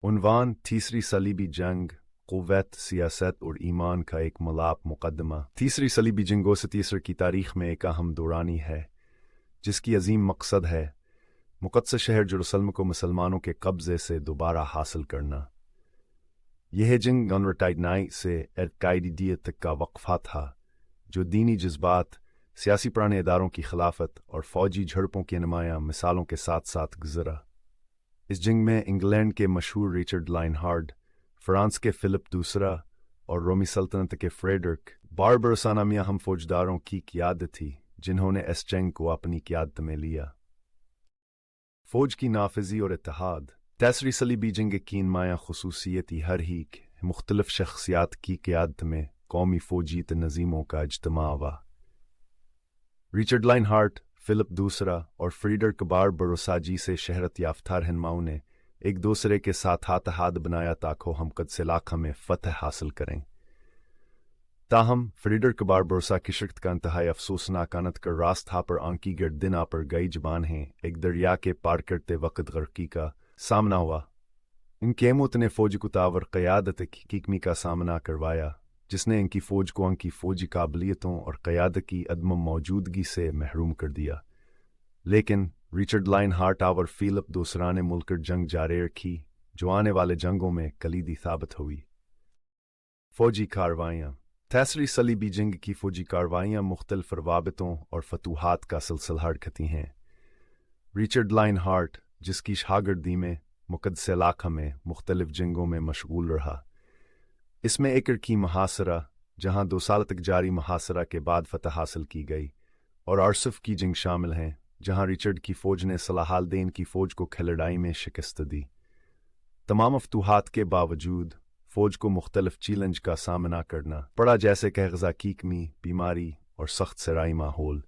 उन्वान तीसरी सलीबी जंग क़ुव्वत सियासत और ईमान का एक मलाप मुकदमा। तीसरी सलीबी जंगों से तीसर की तारीख में एक अहम दौरानी है जिसकी अजीम मकसद है मुक़द्दस शहर जेरूसलम को मुसलमानों के कब्ज़े से दोबारा हासिल करना। यह जंग अनवरटाइडनाई से अलकायदीयत तक का वक्फ़ा था जो दीनी जज्बात, सियासी पुराने इदारों की खिलाफत और फ़ौजी झड़पों की नुमायाँ मिसालों के साथ साथ गुजरा। इस जंग में इंग्लैंड के मशहूर रिचर्ड लाइनहार्ड, फ्रांस के फ़िलिप दूसरा और रोमी सल्तनत के फ्रेडरिक बारबरोसा नामी अहम फौजदारों की क़ियादत थी जिन्होंने इस जंग को अपनी क़ियादत में लिया। फ़ौज की नाफिज़ी और इत्तेहाद। तीसरी सलीबी जंग की नुमायाँ ख़ुसूसियत हर ही मुख्तलिफ़ शख्सियात की क़ियादत में कौमी फ़ौजी तनज़ीमों का इज्तिमा हुआ। रिचर्ड लाइनहार्ट, फ़िलिप दूसरा और फ्रीडरिक बारबरोसा जी से शहरत याफ्ता रहनुमाओं ने एक दूसरे के साथ इत्तेहाद बनाया ताकि हम क़द्स इलाक़ा में फ़तह हासिल करें। ताहम फ्रीडरिक बारबरोसा की शिरकत का इंतहाई अफसोसनाक आनत कर रास्ता पर आंकी गिरदिना पर गई जबान हैं एक दरिया के पार करते वक़्त गर्की का सामना हुआ। इनके मौत ने फ़ौज को तावर क़यादत की कीकमी का सामना करवाया जिसने इनकी फ़ौज को इनकी फ़ौजी काबिलियतों और क़यादत की अदम मौजूदगी से महरूम कर दिया। लेकिन रिचर्ड लाइनहार्ट और फ़िलिप दूसरा ने मुलकर जंग जारी रखी जो आने वाले जंगों में कलीदी साबित हुई। फ़ौजी कार्रवाइयाँ। तीसरी सलीबी जंग की फ़ौजी कार्रवाइयाँ मुख्तलिफ़ रवाबितों और फतूहात का सिलसिला रखती हैं। रिचर्ड लाइनहार्ट, जिसकी शागिर्दी में मुक़द्दस इलाक़ा में मुख्तलिफ़ जंगों में मशगूल रहा, इसमें एकड़ की मुहासरा जहाँ 2 साल तक जारी मुहासरा के बाद फ़तह हासिल की गई, और आरसफ की जंग शामिल हैं जहाँ रिचर्ड की फ़ौज ने सलाहल्दीन की फ़ौज को खिलड़ाई में शिकस्त दी। तमाम फतूहात के बावजूद फ़ौज को मुख्तलिफ़ चैलेंज का सामना करना पड़ा जैसे कि ग़ज़ा की कमी, बीमारी और सख्त ज़राई माहौल।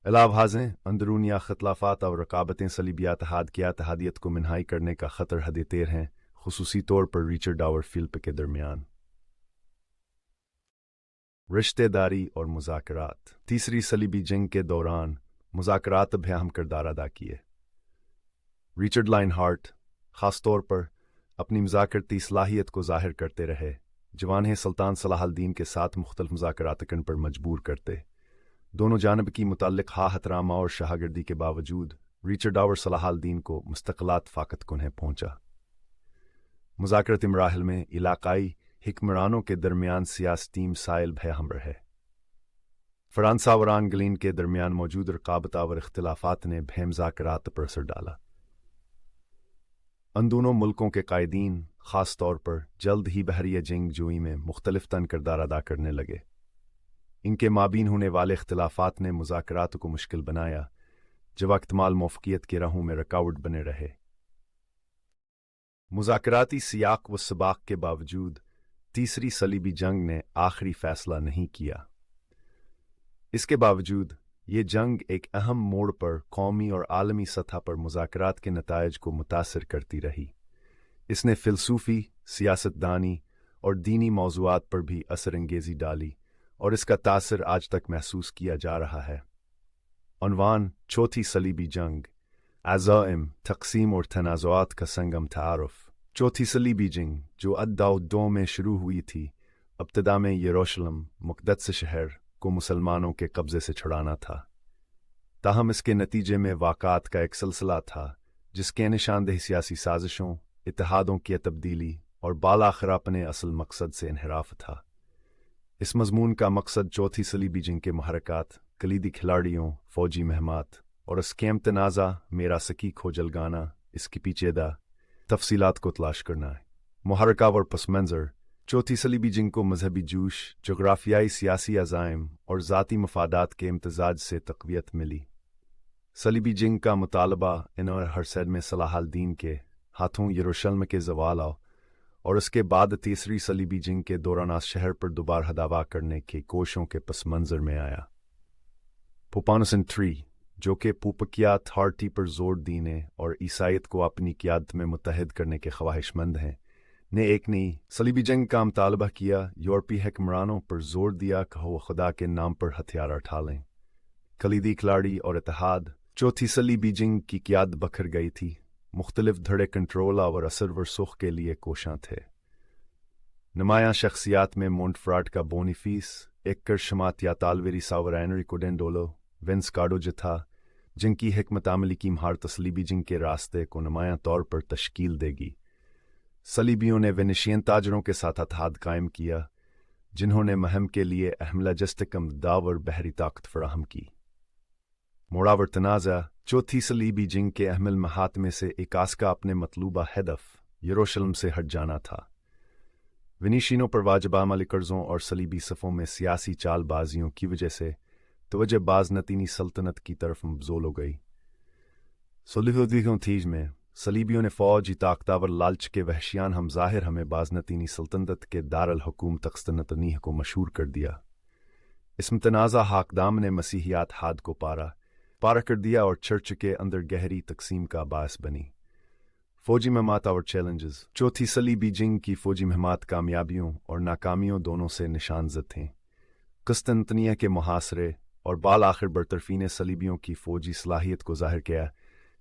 अलावाज़ें अंदरूनी इख्तिलाफ़ात और रकाबतें सलीबी इत्तेहाद की इत्तेहादियत को मिनहाई करने का ख़तर हद तेर हैं, ख़ुसूसी तौर पर रिचर्ड और फ़िलिप के दरमियान। रिश्तेदारी और मुज़ाकरात। तीसरी सलीबी जंग के दौरान मुज़ाकरात भी अहम किरदार अदा किए। रिचर्ड लाइनहार्ट ख़ास तौर पर अपनी मुज़ाकरती सलाहियत को ज़ाहिर करते रहे, जवान सुल्तान सलाहल्दीन के साथ मुख्तलिफ़ मुज़ाकरात करने पर मजबूर करते। दोनों जानब की मुताल्लिक़ एहतराम और शाहगिर्दी के बावजूद रिचर्ड और सलाहल्दीन को मुस्तक़लात फ़ाक़त कुन्हे पहुँचा। मुज़ाकरती मराहिल में इलाक़ाई हिक्मरानों के दरमियान सियासती मसाइल भी अहम रहे। फ़्रांस और अंग्लैंड के दरमियान मौजूद रकाबत और इख्तिलाफ़ात ने भी मुज़ाकरात पर असर डाला। उन दोनों मुल्कों के कायदीन ख़ास तौर पर जल्द ही बहरिया जंग जोई में मुख्तलिफ़ तन किरदार अदा करने लगे। इनके माबीन होने वाले इख्तिलाफ़ात ने मुज़ाकरात को मुश्किल बनाया जब इक्तमाल मौफ़क़ियत की राहों में रुकावट बने रहे। मुज़ाकराती सियाक़ व सबाक़ के बावजूद तीसरी सलीबी जंग ने आखिरी फ़ैसला नहीं किया। इसके बावजूद ये जंग एक अहम मोड़ पर कौमी और आलमी सतह पर मुज़ाकरात के नताइज को मुतासिर करती रही। इसने फ़िलसूफ़ी, सियासतदानी और दीनी मौज़ूआत पर भी असर अंगेज़ी डाली और इसका तासिर आज तक महसूस किया जा रहा है। उन्वान चौथी सलीबी जंग, अज़ाइम, तक़सीम और तनाज़ुआत का संगम तारुफ़। चौथी सलीबी जंग जो अद-दाउद में शुरू हुई थी, इब्तिदा में यरूशलेम मुक़द्दस शहर को मुसलमानों के कब्ज़े से छुड़ाना था। ताहम इसके नतीजे में वाक़ात का एक सिलसिला था जिसके निशानदेह सियासी साजिशों, इत्तेहादों की तब्दीली और बालाख़िर अपने असल मकसद से इन्हिराफ था। इस मज़मून का मकसद चौथी सलीबी जंग के महरक़ात, कलीदी खिलाड़ियों, फ़ौजी महमात और इसके तनाज़ा मेरा सकी खो जलगाना इसकी पीचीदा तफसीलात को तलाश करना है। महरक़ा और पस मंज़र। चौथी सलीबी जंग को मजहबी जोश, जोग्राफियाई सियासी अज़ाइम और ज़ाती मफादात के इम्तज़ाज से तक़वियत मिली। सलीबी जंग का मुतालबा इन और हरसद में सलाहल्दीन के हाथों यरूशलेम के ज़वाल और उसके बाद तीसरी सलीबी जंग के दौरान शहर पर दोबारा दावा करने के कोशिशों के पस मंज़र में आया। पोपानुसन III, जो कि पोपकिया अथॉरिटी पर जोर देने और ईसाईयत को अपनी क़ियादत में मुत्तहिद करने के ख्वाहिशमंद हैं, ने एक नई सलीबी जंग का मुतालबा किया। यूरोपीय हुक्मरानों पर जोर दिया कि वो खुदा के नाम पर हथियार उठा लें। कलीदी खिलाड़ी और इत्तेहाद। चौथी सलीबी जंग की क़ियादत बखर गई थी। مختلف دھڑے کنٹرول اور اثر و رسوخ کے لیے کوشاں تھے۔ نمایاں شخصیات میں مونٹفراٹ کا بونیفیس، ایکر شمات یا تالویری ساورینری کوڈنڈولو، وینس کارڈو تھا، جن کی حکمت عملی کی مہارت صلیبی جنگ کے راستے کو نمایاں طور پر تشکیل دے گی۔ صلیبیوں نے وینیشین تاجروں کے ساتھ اتحاد قائم کیا، جنہوں نے مہم کے لیے اہم لاجسٹک امداد اور بحری طاقت فراہم کی۔ موڑاور تنازع چوتھی صلیبی جنگ کے اہم المحات میں سے ایک کا اپنے مطلوبہ ہدف یروشلم سے ہٹ جانا تھا۔ ونیشینوں پر واجب عملی قرضوں اور صلیبی صفوں میں سیاسی چال بازیوں کی وجہ سے توجہ بازنطینی سلطنت کی طرف مبذول ہو گئی۔ صلیحودیوں تھیج میں صلیبیوں نے فوجی طاقتور لالچ کے وحشیان ہم ظاہر ہمیں بازنطینی سلطنت کے دارالحکومت قسطنطنیہ کو مشہور کر دیا۔ اس متنازع حاکدام نے مسیحیات ہاد کو پارا کر دیا اور چرچ کے اندر گہری تقسیم کا باعث بنی۔ فوجی مہمات اور چیلنجز چوتھی صلیبی جنگ کی فوجی مہمات کامیابیوں اور ناکامیوں دونوں سے نشان زد تھیں۔ قسطنطنیہ کے محاصرے اور بالآخر برطرفی نے صلیبیوں کی فوجی صلاحیت کو ظاہر کیا،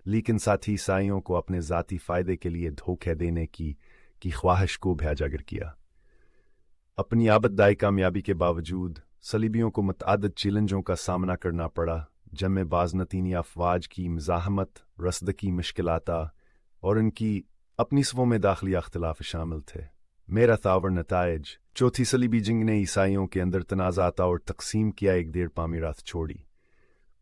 لیکن ساتھ ہی عیسائیوں کو اپنے ذاتی فائدے کے لیے دھوکہ دینے کی خواہش کو بھی اجاگر کیا۔ اپنی آبدائی کامیابی کے باوجود صلیبیوں کو متعدد چیلنجوں کا سامنا کرنا پڑا، جن میں بازنطینی افواج کی مزاحمت، رسد کی مشکلات اور ان کی اپنی صفوں میں داخلی اختلاف شامل تھے۔ میرا تاور نتائج چوتھی صلیبی جنگ نے عیسائیوں کے اندر تنازعات اور تقسیم کیا ایک دیر تعمیرات چھوڑی۔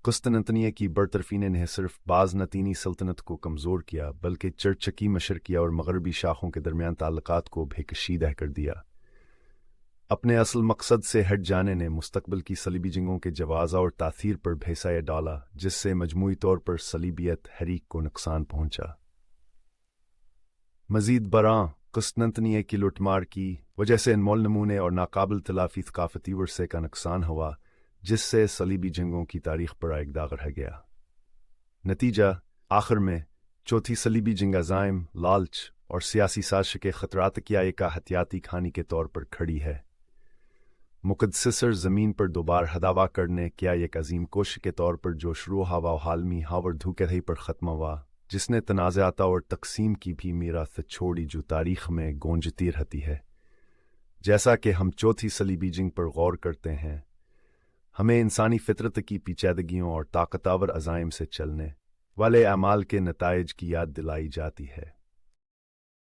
قسطنطنیہ کی برطرفی نے نہ صرف بازنطینی سلطنت کو کمزور کیا بلکہ چرچ کی مشرقیہ اور مغربی شاخوں کے درمیان تعلقات کو بھی کشیدہ کر دیا۔ اپنے اصل مقصد سے ہٹ جانے نے مستقبل کی صلیبی جنگوں کے جواز اور تاثیر پر بھی سایہ ڈالا، جس سے مجموعی طور پر صلیبیت حریک کو نقصان پہنچا۔ مزید برآں قسطنطنیہ کی لوٹ مار کی وجہ سے انمول نمونے اور ناقابل تلافی ثقافتی ورثے کا نقصان ہوا، جس سے صلیبی جنگوں کی تاریخ پر ایک داغ رہ گیا۔ نتیجہ آخر میں چوتھی صلیبی جنگ عزائم، لالچ اور سیاسی سازش کے خطرات کی ایک احتیاطی کہانی کے طور پر کھڑی ہے۔ مقدس زمین پر دوبارہ دعویٰ کرنے کیا ایک عظیم کوشش کے طور پر جو شروع ہوا حالمی ہاور دھوکے پر ختم ہوا، جس نے تنازعات اور تقسیم کی بھی میراث چھوڑی جو تاریخ میں گونجتی رہتی ہے۔ جیسا کہ ہم چوتھی صلیبی جنگ پر غور کرتے ہیں، ہمیں انسانی فطرت کی پیچیدگیوں اور طاقتور عزائم سے چلنے والے اعمال کے نتائج کی یاد دلائی جاتی ہے۔